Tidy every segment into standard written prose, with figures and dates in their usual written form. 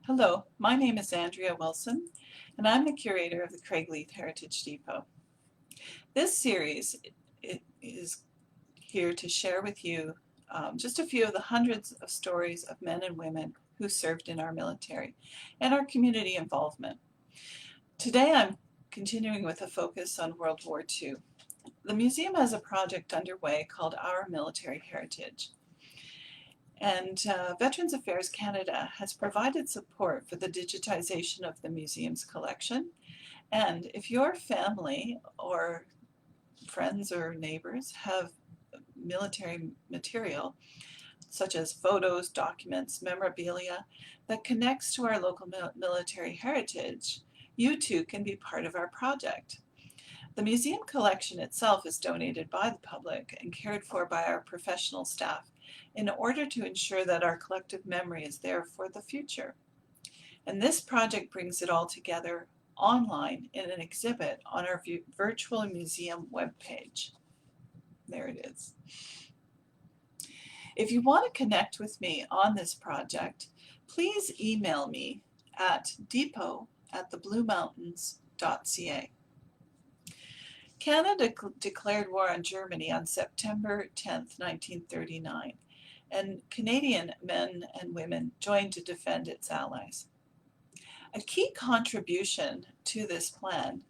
Hello, my name is Andrea Wilson, and I'm the curator of the Craigleith Heritage Depot. This series is here to share with you just a few of the hundreds of stories of men and women who served in our military and our community involvement. Today I'm continuing with a focus on World War II. The museum has a project underway called Our Military Heritage. And Veterans Affairs Canada has provided support for the digitization of the museum's collection. And if your family or friends or neighbors have military material, such as photos, documents, memorabilia, that connects to our local military heritage, you too can be part of our project. The museum collection itself is donated by the public and cared for by our professional staff in order to ensure that our collective memory is there for the future. And this project brings it all together online in an exhibit on our virtual museum webpage. There it is. If you want to connect with me on this project, please email me at depot@thebluemountains.ca. Canada declared war on Germany on September 10, 1939, and Canadian men and women joined to defend its allies. A key contribution to this plan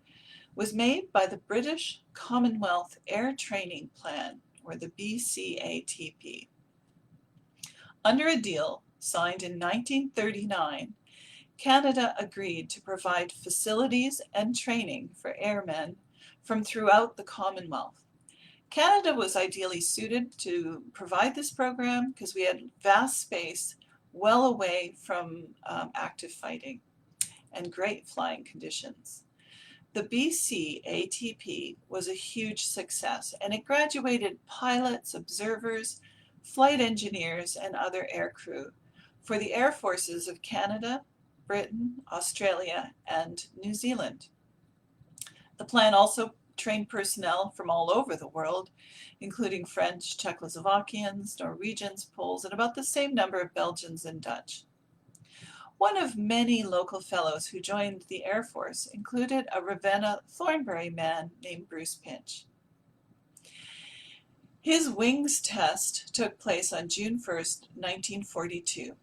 was made by the British Commonwealth Air Training Plan, or the BCATP. Under a deal signed in 1939, Canada agreed to provide facilities and training for airmen from throughout the Commonwealth. Canada was ideally suited to provide this program because we had vast space well away from active fighting and great flying conditions. The BCATP was a huge success, and it graduated pilots, observers, flight engineers, and other aircrew for the air forces of Canada, Britain, Australia, and New Zealand. The plan also trained personnel from all over the world, including French, Czechoslovakians, Norwegians, Poles, and about the same number of Belgians and Dutch. One of many local fellows who joined the Air Force included a Ravenna Thornbury man named Bruce Pinch. His wings test took place on June 1st, 1942,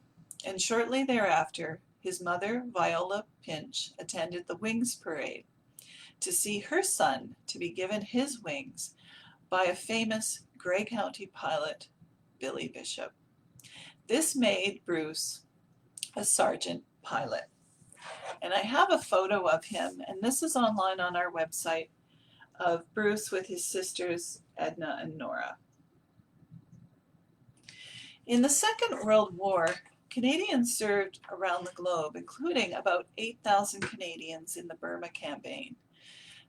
and shortly thereafter, his mother, Viola Pinch, attended the Wings Parade to see her son to be given his wings by a famous Grey County pilot, Billy Bishop. This made Bruce a sergeant pilot. And I have a photo of him, and this is online on our website, of Bruce with his sisters Edna and Nora. In the Second World War, Canadians served around the globe, including about 8,000 Canadians in the Burma Campaign.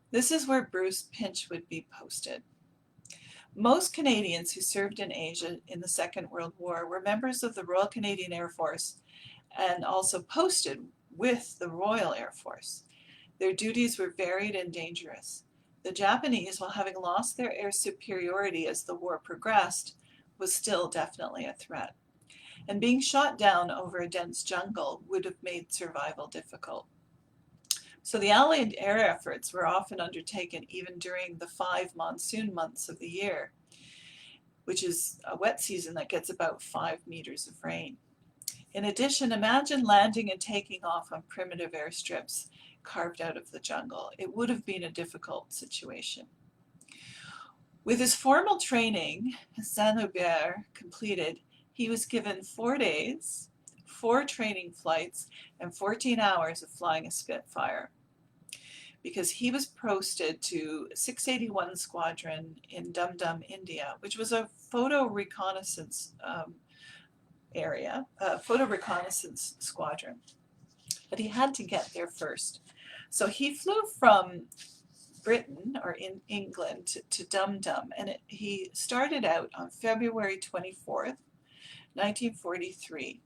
This is where Bruce Pinch would be posted. Most Canadians who served in Asia in the Second World War were members of the Royal Canadian Air Force and also posted with the Royal Air Force. Their duties were varied and dangerous. The Japanese, while having lost their air superiority as the war progressed, was still definitely a threat. And being shot down over a dense jungle would have made survival difficult. So the Allied air efforts were often undertaken even during the 5 monsoon months of the year, which is a wet season that gets about 5 meters of rain. In addition, imagine landing and taking off on primitive airstrips carved out of the jungle. It would have been a difficult situation. With his formal training, Saint-Hubert completed, he was given 4 days, 4 training flights, and 14 hours of flying a Spitfire, because he was posted to 681 Squadron in Dum Dum, India, which was a photo reconnaissance squadron. But he had to get there first. So he flew from Britain, or in England, to Dum Dum, and he started out on February 24th, 1943,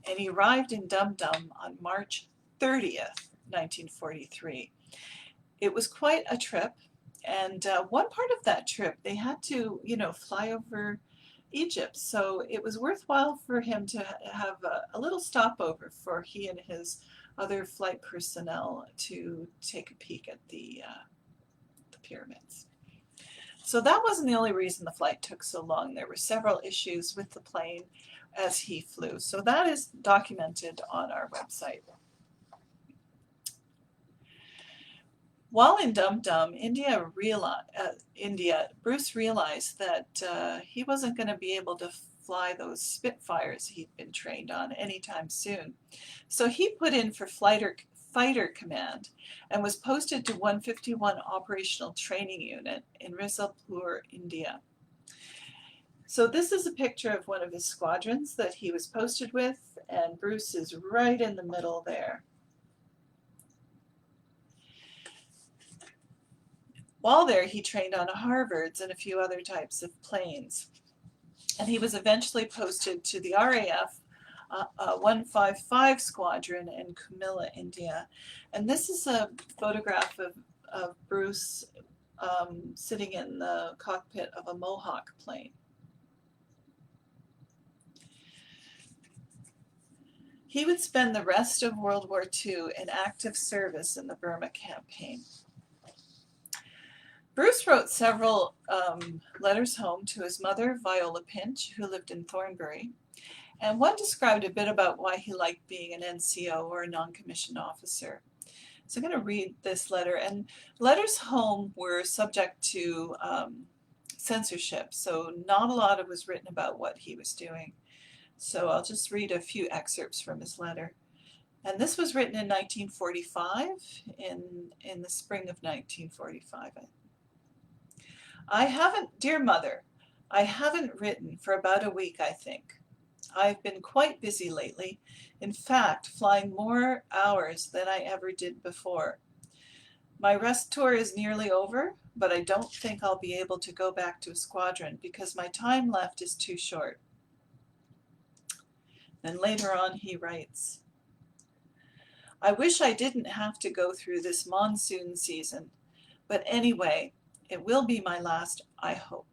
and he arrived in Dum Dum on March 30th, 1943. It was quite a trip, and one part of that trip, they had to, fly over Egypt. So it was worthwhile for him to have a little stopover for he and his other flight personnel to take a peek at the pyramids. So that wasn't the only reason the flight took so long. There were several issues with the plane as he flew. So that is documented on our website. While in Dum Dum, Bruce realized that he wasn't going to be able to fly those Spitfires he'd been trained on anytime soon. So he put in for Fighter Command and was posted to 151 Operational Training Unit in Rizalpur, India. So this is a picture of one of his squadrons that he was posted with, and Bruce is right in the middle there. While there, he trained on Harvards and a few other types of planes. And he was eventually posted to the RAF 155 Squadron in Kumilla, India. And this is a photograph of Bruce sitting in the cockpit of a Mohawk plane. He would spend the rest of World War II in active service in the Burma Campaign. Bruce wrote several letters home to his mother, Viola Pinch, who lived in Thornbury, and one described a bit about why he liked being an NCO or a non-commissioned officer. So I'm going to read this letter, and letters home were subject to censorship, so not a lot was written about what he was doing. So I'll just read a few excerpts from his letter. And this was written in 1945, in the spring of 1945. Dear Mother, I haven't written for about a week, I think. I've been quite busy lately, in fact, flying more hours than I ever did before. My rest tour is nearly over, but I don't think I'll be able to go back to a squadron because my time left is too short. Then later on he writes, I wish I didn't have to go through this monsoon season, but anyway, it will be my last, I hope.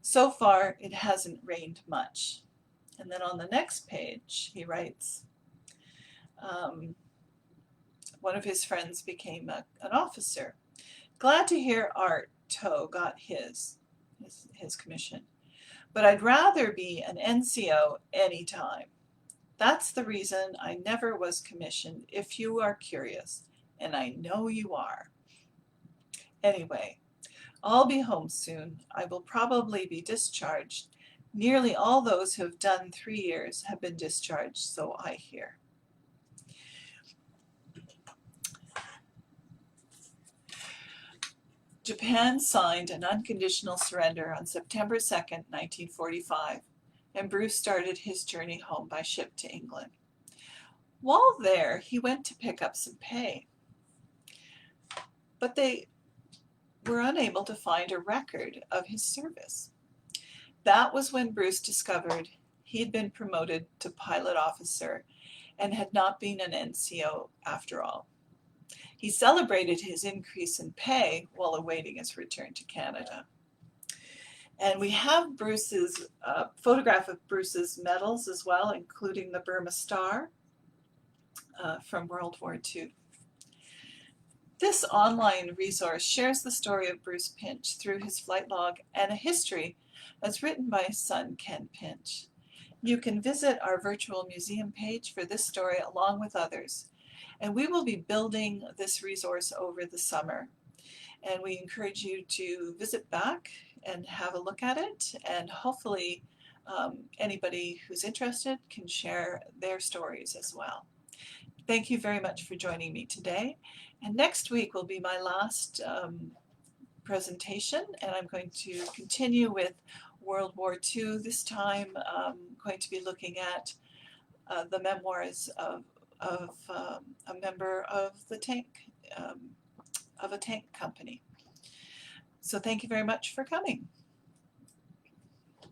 So far, it hasn't rained much. And then on the next page, he writes, one of his friends became an officer. Glad to hear Art Toe got his commission. But I'd rather be an NCO anytime. That's the reason I never was commissioned, if you are curious, and I know you are. Anyway, I'll be home soon. I will probably be discharged. Nearly all those who have done 3 years have been discharged, so I hear. Japan signed an unconditional surrender on September 2nd, 1945, and Bruce started his journey home by ship to England. While there, he went to pick up some pay, but they were unable to find a record of his service. That was when Bruce discovered he had been promoted to pilot officer and had not been an NCO after all. He celebrated his increase in pay while awaiting his return to Canada. And we have Bruce's photograph of Bruce's medals as well, including the Burma Star from World War II. This online resource shares the story of Bruce Pinch through his flight log and a history as written by his son, Ken Pinch. You can visit our virtual museum page for this story along with others. And we will be building this resource over the summer. And we encourage you to visit back and have a look at it. And hopefully anybody who's interested can share their stories as well. Thank you very much for joining me today. And next week will be my last presentation, and I'm going to continue with World War II. This time I'm going to be looking at the memoirs of a member of the tank, of a tank company. So thank you very much for coming.